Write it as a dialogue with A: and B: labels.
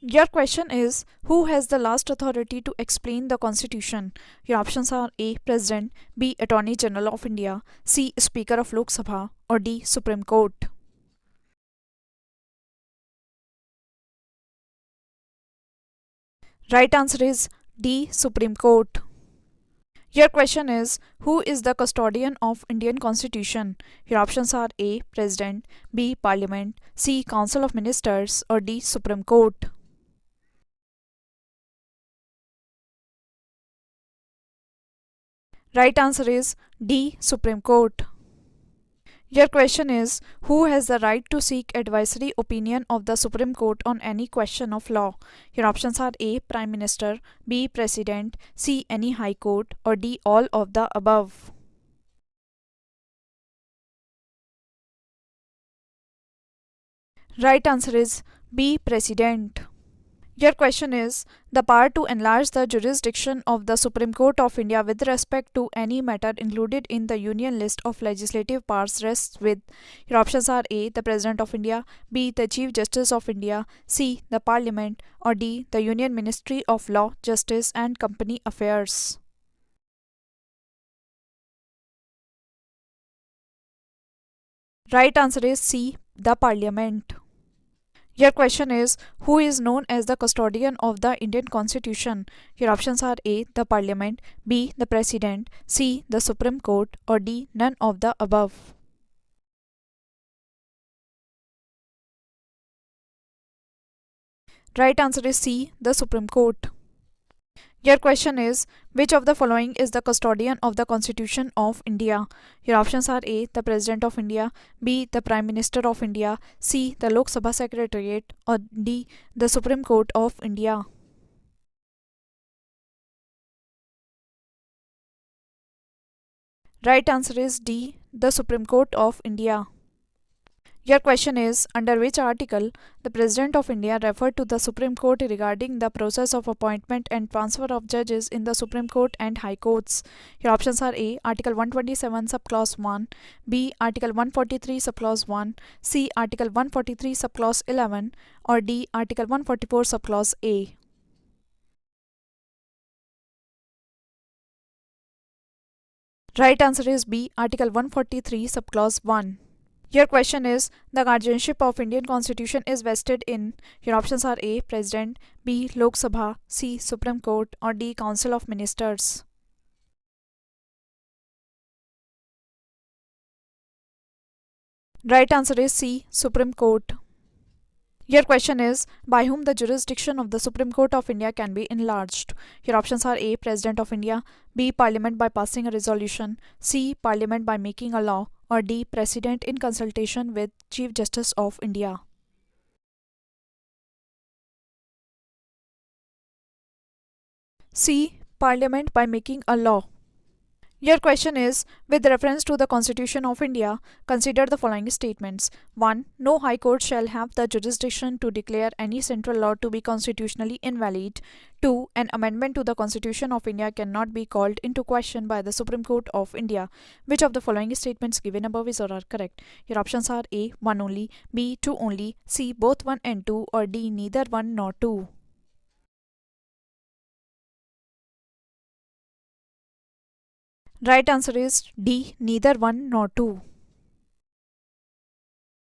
A: Your question is, who has the last authority to explain the Constitution? Your options are A. President, B. Attorney General of India, C. Speaker of Lok Sabha, or D. Supreme Court. Right answer is D. Supreme Court. Your question is, who is the custodian of Indian Constitution? Your options are A. President, B. Parliament, C. Council of Ministers, or D. Supreme Court. Right answer is D. Supreme Court. Your question is, who has the right to seek advisory opinion of the Supreme Court on any question of law? Your options are A. Prime Minister, B. President, C. Any High Court, or D. All of the above. Right answer is B. President. Your question is, the power to enlarge the jurisdiction of the Supreme Court of India with respect to any matter included in the Union list of legislative powers rests with. Your options are A. The President of India, B. The Chief Justice of India, C. The Parliament, or D. The Union Ministry of Law, Justice and Company Affairs. Right answer is C. The Parliament. Your question is, who is known as the custodian of the Indian Constitution? Your options are A. The Parliament, B. The President, C. The Supreme Court, or D. None of the above. Right answer is C. The Supreme Court. Your question is, which of the following is the custodian of the Constitution of India? Your options are A. The President of India, B. The Prime Minister of India, C. The Lok Sabha Secretariat, or D. The Supreme Court of India. Right answer is D. The Supreme Court of India. Your question is, under which article the President of India referred to the Supreme Court regarding the process of appointment and transfer of judges in the Supreme Court and High Courts? Your options are A. Article 127 subclause 1, B. Article 143 subclause 1, C. Article 143 subclause 11, or D. Article 144 subclause A. Right answer is B. Article 143 subclause 1. Your question is, the guardianship of Indian Constitution is vested in. Your options are A. President, B. Lok Sabha, C. Supreme Court, or D. Council of Ministers. Right answer is C. Supreme Court. Your question is, by whom the jurisdiction of the Supreme Court of India can be enlarged? Your options are A. President of India, B. Parliament by passing a resolution, C. Parliament by making a law, or D. President in consultation with Chief Justice of India. C. Parliament by making a law. Your question is, with reference to the Constitution of India, consider the following statements. 1. No High Court shall have the jurisdiction to declare any central law to be constitutionally invalid. 2. An amendment to the Constitution of India cannot be called into question by the Supreme Court of India. Which of the following statements given above is or are correct? Your options are A. 1 only, B. 2 only, C. Both 1 and 2, or D. Neither 1 nor 2. Right answer is D. Neither 1 nor 2.